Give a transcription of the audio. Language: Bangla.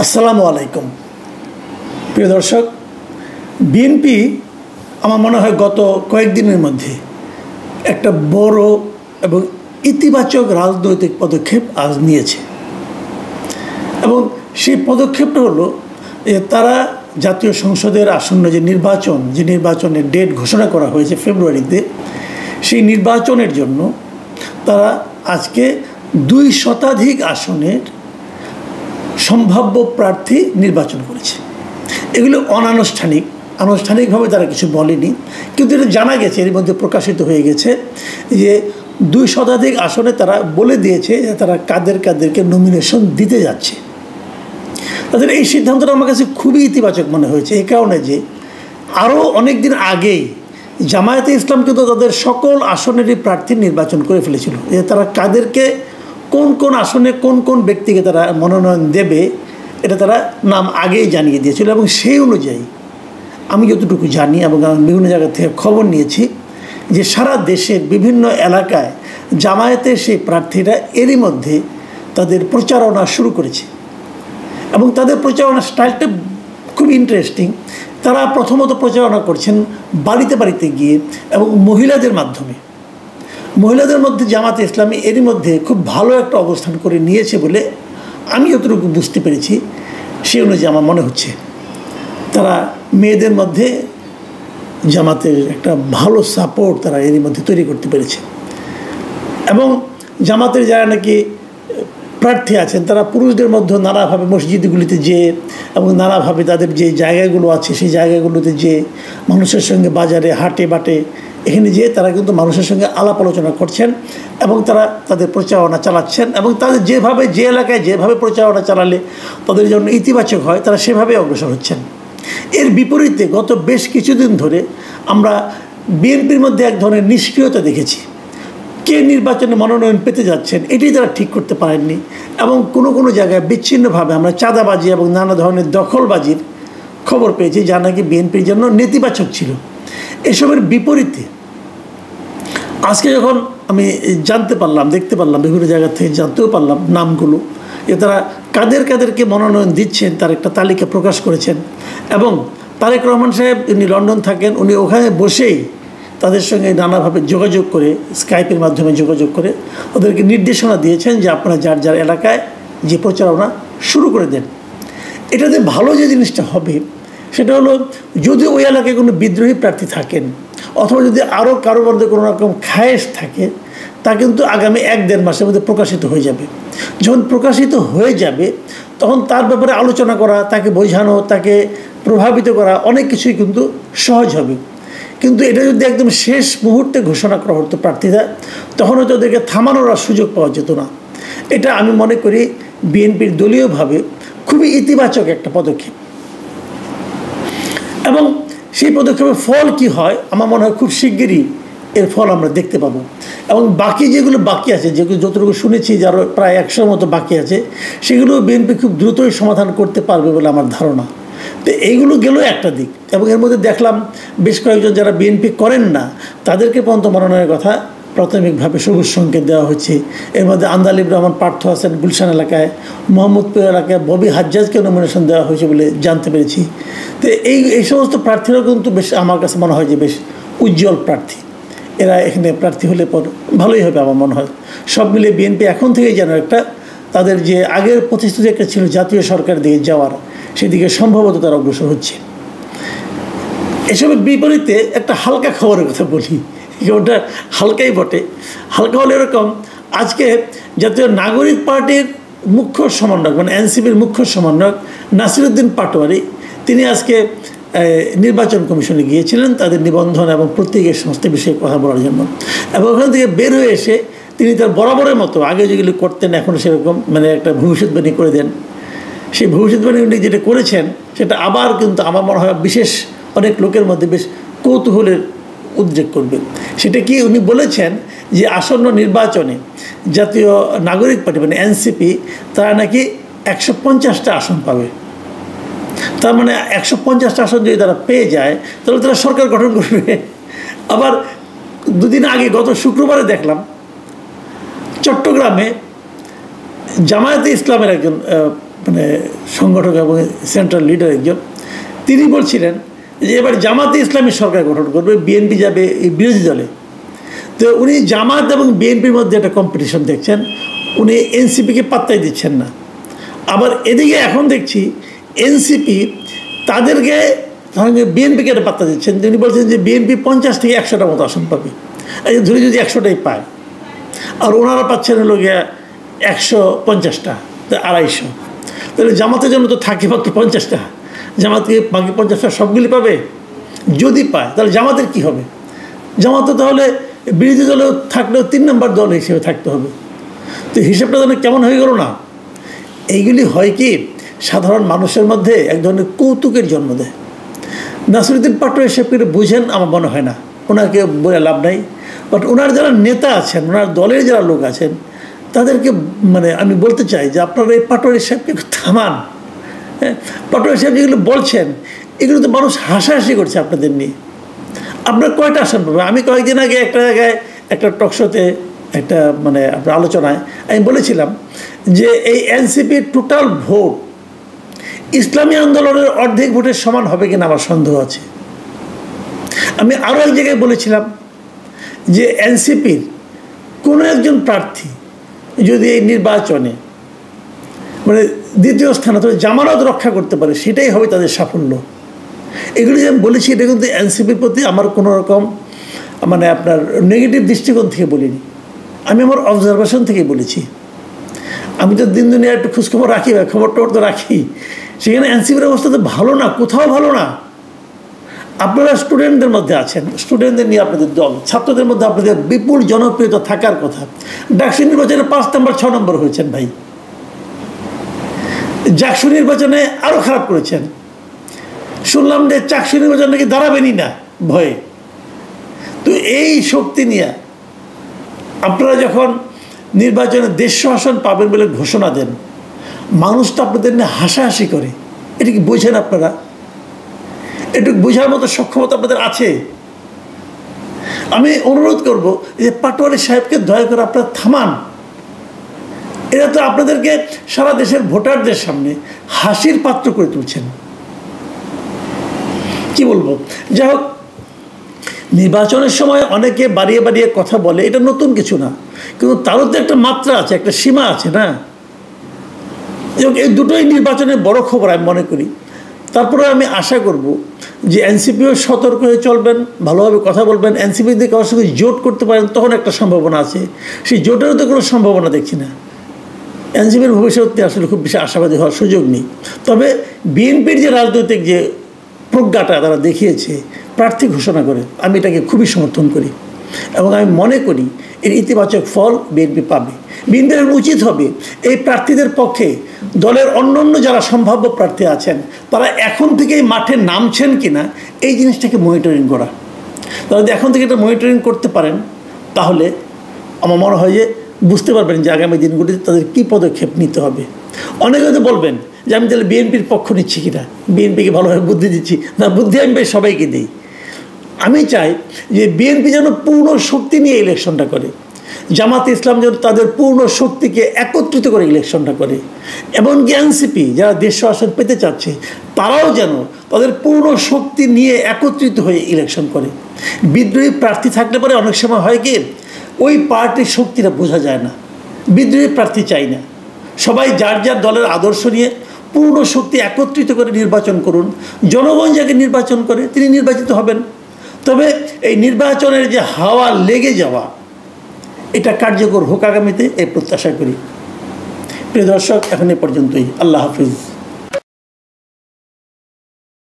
আসসালামু আলাইকুম প্রিয় দর্শক, বিএনপি আমার মনে হয় গত কয়েকদিনের মধ্যে একটা বড় এবং ইতিবাচক রাজনৈতিক পদক্ষেপ আজ নিয়েছে। এবং সেই পদক্ষেপটা হলো যে তারা জাতীয় সংসদের আসন্ন যে নির্বাচনের ডেট ঘোষণা করা হয়েছে ফেব্রুয়ারিতে, সেই নির্বাচনের জন্য তারা আজকে ২ শতাধিক আসনের সম্ভাব্য প্রার্থী নির্বাচন করেছে। এগুলো আনুষ্ঠানিকভাবে তারা কিছু বলেনি, কিন্তু এটা জানা গেছে, এর মধ্যে প্রকাশিত হয়ে গেছে যে ২ শতাধিক আসনে তারা বলে দিয়েছে যে তারা কাদেরকে নমিনেশন দিতে যাচ্ছে। তাদের এই সিদ্ধান্তটা আমার কাছে খুবই ইতিবাচক মনে হয়েছে, এই কারণে যে আরও অনেক দিন আগেই জামায়াতে ইসলাম কিন্তু তাদের সকল আসনেরই প্রার্থী নির্বাচন করে ফেলেছিল, যে তারা কাদেরকে কোন আসনে কোন ব্যক্তিকে তারা মনোনয়ন দেবে এটা তারা নাম আগেই জানিয়ে দিয়েছিল। এবং সেই অনুযায়ী আমি যতটুকু জানি এবং আমি বিভিন্ন জায়গা থেকে খবর নিয়েছি যে সারা দেশের বিভিন্ন এলাকায় জামায়াতের সেই প্রার্থীরা এরই মধ্যে তাদের প্রচারণা শুরু করেছে। এবং তাদের প্রচারণা স্টাইলটা খুব ইন্টারেস্টিং। তারা প্রথমত প্রচারণা করছেন বাড়িতে গিয়ে এবং মহিলাদের মাধ্যমে। মহিলাদের মধ্যে জামাতে ইসলামী এরই মধ্যে খুব ভালো একটা অবস্থান করে নিয়েছে বলে আমি যতটুকু বুঝতে পেরেছি, সেই অনুযায়ী আমার মনে হচ্ছে তারা মেয়েদের মধ্যে জামাতের একটা ভালো সাপোর্ট তারা এরই মধ্যে তৈরি করতে পেরেছে। এবং জামাতের যারা নাকি প্রার্থী আছেন তারা পুরুষদের মধ্যে নানাভাবে মসজিদগুলিতে যেয়ে এবং নানাভাবে তাদের যে জায়গাগুলো আছে সেই জায়গাগুলোতে যেয়ে মানুষের সঙ্গে বাজারে হাটে বাটে এখানে যেয়ে তারা কিন্তু মানুষের সঙ্গে আলাপ আলোচনা করছেন এবং তারা তাদের প্রচারণা চালাচ্ছেন। এবং তাদের যে এলাকায় যেভাবে প্রচারণা চালালে তাদের জন্য ইতিবাচক হয় তারা সেভাবে অগ্রসর হচ্ছেন। এর বিপরীতে গত বেশ কিছুদিন ধরে আমরা বিএনপির মধ্যে এক ধরনের নিষ্ক্রিয়তা দেখেছি। কে নির্বাচনে মনোনয়ন পেতে যাচ্ছেন এটাই তারা ঠিক করতে পারেননি। এবং কোনো জায়গায় বিচ্ছিন্নভাবে আমরা চাঁদাবাজি এবং নানা ধরনের দখলবাজির খবর পেয়েছি, যা নাকি বিএনপির জন্য নেতিবাচক ছিল। এসবের বিপরীতে আজকে যখন আমি দেখতে পারলাম বিভিন্ন জায়গা থেকে জানতেও পারলাম নামগুলো, যে তারা কাদেরকে মনোনয়ন দিচ্ছেন তার একটা তালিকা প্রকাশ করেছেন। এবং তারেক রহমান সাহেব উনি লন্ডন থাকেন, উনি ওখানে বসেই তাদের সঙ্গে নানাভাবে যোগাযোগ করে, স্কাইপের মাধ্যমে যোগাযোগ করে ওদেরকে নির্দেশনা দিয়েছেন যে আপনারা যার এলাকায় যে প্রচারণা শুরু করে দেন। এটাতে ভালো যে জিনিসটা হবে সেটা হলো, যদি ওই এলাকায় কোনো বিদ্রোহী প্রার্থী থাকেন অথবা যদি আরও কারোর মধ্যে কোনো রকম খায়েশ থাকে, তা কিন্তু আগামী 1-1.5 মাসের মধ্যে প্রকাশিত হয়ে যাবে। যখন প্রকাশিত হয়ে যাবে তখন তার ব্যাপারে আলোচনা করা, তাকে বোঝানো, তাকে প্রভাবিত করা অনেক কিছুই কিন্তু সহজ হবে। কিন্তু এটা যদি একদম শেষ মুহূর্তে ঘোষণা করা হতো প্রার্থীরা, তখন হয়তো ওদেরকে থামানোর আর সুযোগ পাওয়া যেত না। এটা আমি মনে করি বিএনপির দলীয়ভাবে খুবই ইতিবাচক একটা পদক্ষেপ। এবং সেই পদক্ষেপের ফল কি হয় আমার মনে হয় খুব শিগগিরই এর ফল আমরা দেখতে পাবো। এবং বাকি যেগুলো বাকি আছে, যেগুলো যতটুকু শুনেছি যে আরও প্রায় 100 মতো বাকি আছে, সেগুলো বিএনপি খুব দ্রুতই সমাধান করতে পারবে বলে আমার ধারণা। তো এইগুলো গেল একটা দিক। এবং এর মধ্যে দেখলাম বেশ কয়েকজন যারা বিএনপি করেন না তাদেরকে পর্যন্ত মনোনয়নের কথা প্রাথমিকভাবে সবুজ সংকেত দেওয়া হচ্ছে। এর মধ্যে আন্দালিব রহমান পার্থ আছেন গুলশান এলাকায়, মোহাম্মদপুর এলাকায় ববি হাজ্জাজকে নমিনেশন দেওয়া হয়েছে বলে জানতে পেরেছি। তো এই সমস্ত প্রার্থীরাও কিন্তু বেশ আমার কাছে মনে হয় যে বেশ উজ্জ্বল প্রার্থী। এরা এখানে প্রার্থী হলে পর ভালোই হবে আমার মনে হয়। সব মিলিয়ে বিএনপি এখন থেকেই যেন একটা তাদের যে আগের প্রতিশ্রুতি একটা ছিল জাতীয় সরকার দিকে যাওয়ার, সেদিকে সম্ভবত তারা অগ্রসর হচ্ছে। এসবের বিপরীতে একটা হালকা খবরের কথা বলি, ওটা হালকাই বটে। হালকা হলে এরকম, আজকে জাতীয় নাগরিক পার্টির মুখ্য সমন্বয়ক মানে এনসিপির মুখ্য সমন্বয়ক নাসিরউদ্দিন পাটোয়ারি তিনি আজকে নির্বাচন কমিশনে গিয়েছিলেন তাদের নিবন্ধন এবং প্রত্যেকের সমস্ত বিষয়ে কথা বলার জন্য। এবং ওখান থেকে বের হয়ে এসে তিনি তার বরাবরের মতো আগে যেগুলি করতেন এখনও সেরকম মানে একটা ভবিষ্যৎবাণী করে দেন। সেই ভবিষ্যৎবাণী উনি যেটা করেছেন সেটা আবার কিন্তু আমার মনে হয় বিশেষ অনেক লোকের মধ্যে বেশ কৌতূহলের উদ্রেক করবে। সেটা কি উনি বলেছেন যে আসন্ন নির্বাচনে জাতীয় নাগরিক পার্টি মানে এনসিপি তারা নাকি 150টা আসন পাবে। তার মানে 150টা আসন যদি তারা পেয়ে যায় তাহলে তারা সরকার গঠন করবে। আবার দুদিন আগে গত শুক্রবারে দেখলাম চট্টগ্রামে জামায়াতে ইসলামের একজন মানে সংগঠক এবং সেন্ট্রাল লিডার একজন, তিনি বলছিলেন যে এবার জামাতে ইসলামী সরকার গঠন করবে, বিএনপি যাবে এই বিরোধী দলে। তো উনি জামাত এবং বিএনপির মধ্যে একটা কম্পিটিশন দেখছেন, উনি এনসিপিকে পাত্তাই দিচ্ছেন না। আবার এদিকে এখন দেখছি এনসিপি তাদেরকে বিএনপিকে একটা পাত্তা দিচ্ছেন। তিনি বলছেন যে বিএনপি 50 থেকে 100টা মতো আসন পাবে, ধরে যদি 100টাই পায়, আর ওনারা পাচ্ছেন হলো গিয়া 150টা, 250, তাহলে জামাতের জন্য তো থাকে মাত্র 50টা, জামাতকে বাকি 50টা সবগুলি পাবে। যদি পায় তাহলে জামাতের কি হবে? জামাতে তাহলে বিরোধী দলে থাকলেও 3 নম্বর দল হিসেবে থাকতে হবে। তো হিসেবটা যেন কেমন হয়ে গেল না? এইগুলি হয় কি সাধারণ মানুষের মধ্যে এক ধরনের কৌতুকের জন্ম দেয়। নাসিরুদ্দিন পাটোয়ারি সাহেবকে বুঝেন আমার মনে হয় না, ওনাকে বলে লাভ নাই। বাট ওনার যারা নেতা আছেন, ওনার দলের যারা লোক আছেন, তাদেরকে মানে আমি বলতে চাই যে আপনারা এই পাটোয়ারি সাহেবকে থামান। হ্যাঁ, পাটোয়ারি সাহেব যেগুলো বলছেন এগুলো তো মানুষ হাসাহাসি করছে আপনাদের নিয়ে। আপনার কয়টা আসন পাবে? আমি কয়েকদিন আগে একটা জায়গায় একটা টকশোতে একটা মানে আপনার আলোচনায় আমি বলেছিলাম যে এই এনসিপির টোটাল ভোট ইসলামী আন্দোলনের অর্ধেক ভোটের সমান হবে কিনা আমার সন্দেহ আছে। আমি আরও এক জায়গায় বলেছিলাম যে এনসিপির কোনো একজন প্রার্থী যদি এই নির্বাচনে মানে দ্বিতীয় স্থান অথবা জামানত রক্ষা করতে পারে, সেটাই হবে তাদের সাফল্য। এগুলি যে আমি বলেছি এটা কিন্তু এনসিপির প্রতি আমার কোনো রকম মানে আপনার নেগেটিভ দৃষ্টিকোণ থেকে বলিনি, আমি আমার অবজারভেশন থেকেই বলেছি। আমি তো দিন দুনিয়া একটু খোঁজখবর রাখি, খবর টবর তো রাখি। সেখানে এনসিপির অবস্থা তো ভালো না, কোথাও ভালো না। আপনারা স্টুডেন্টদের মধ্যে আছেন, স্টুডেন্টদের নিয়ে আপনাদের দল, ছাত্রদের মধ্যে আপনাদের বিপুল জনপ্রিয়তা থাকার কথা। ডাকসু নির্বাচনে 5 নম্বর 6 নম্বর হয়েছেন ভাই, জাকসু নির্বাচনে আরও খারাপ করেছেন। শুনলাম যে চাকসু নির্বাচন নাকি দাঁড়াবেনই না ভয়ে। তো এই শক্তি নিয়ে আপনারা যখন নির্বাচনে 150 আসন পাবেন বলে ঘোষণা দেন, মানুষ তো আপনাদের নিয়ে হাসাহাসি করে। এটা কি বোঝেন আপনারা? একটু বোঝার মতো সক্ষমতা আপনাদের আছে? আমি অনুরোধ করব যে পাটোয়ারি সাহেবকে দয়া করে আপনারা থামান। এরা তো আপনাদেরকে সারা দেশের ভোটারদের সামনে হাসির পাত্র করে তুলছেন। কি বলবো, যাই হোক, নির্বাচনের সময় অনেকে বাড়িয়ে বাড়িয়ে কথা বলে, এটা নতুন কিছু না, কিন্তু তারও তো একটা মাত্রা আছে, একটা সীমা আছে না। এবং এই দুটোই নির্বাচনের বড় খবর আমি মনে করি। তারপরে আমি আশা করব যে এনসিপিও সতর্ক হয়ে চলবেন, ভালোভাবে কথা বলবেন। এনসিপি যদি কারোর সঙ্গে জোট করতে পারেন তখন একটা সম্ভাবনা আছে, সেই জোটেরও তো কোনো সম্ভাবনা দেখছি না। এনসিপির ভবিষ্যতে আসলে খুব বেশি আশাবাদী হওয়ার সুযোগ নেই। তবে বিএনপির যে রাজনৈতিক যে প্রজ্ঞাটা তারা দেখিয়েছে প্রার্থী ঘোষণা করে, আমি এটাকে খুবই সমর্থন করি এবং আমি মনে করি এর ইতিবাচক ফল বিএনপি পাবে। বিএনপির উচিত হবে এই প্রার্থীদের পক্ষে দলের অন্যান্য যারা সম্ভাব্য প্রার্থী আছেন তারা এখন থেকেই মাঠে নামছেন কিনা এই জিনিসটাকে মনিটরিং করা। তারা যদি এখন থেকে এটা মনিটরিং করতে পারেন তাহলে আমার মনে হয় যে বুঝতে পারবেন যে আগামী দিনগুলিতে তাদের কী পদক্ষেপ নিতে হবে। অনেকে হয়তো বলবেন যে আমি তাহলে বিএনপির পক্ষ নিচ্ছি কিনা, বিএনপিকে ভালোভাবে বুদ্ধি দিচ্ছি না। বুদ্ধি আমি সবাইকে দিই। আমি চাই যে বিএনপি যেন পূর্ণ শক্তি নিয়ে ইলেকশনটা করে, জামাতে ইসলাম যেন তাদের পূর্ণ শক্তিকে একত্রিত করে ইলেকশনটা করে, এমনকি এনসিপি যারা 150 আসন পেতে চাচ্ছে তারাও যেন তাদের পূর্ণ শক্তি নিয়ে একত্রিত হয়ে ইলেকশন করে। বিদ্রোহী প্রার্থী থাকলে পরে অনেক সময় হয় কি ওই পার্টির শক্তিটা বোঝা যায় না। বিদ্রোহী প্রার্থী চাই না, সবাই যার যার দলের আদর্শ নিয়ে পূর্ণ শক্তি একত্রিত করে নির্বাচন করুন। জনগণ যাকে নির্বাচন করে তিনি নির্বাচিত হবেন। তবে এই নির্বাচনের যে হাওয়া লেগে যাওয়া এটা কার্যকর হোক আগামীতে, এই প্রত্যাশা করি। প্রিয় দর্শক, এখন এ পর্যন্তই। আল্লাহ হাফিজ।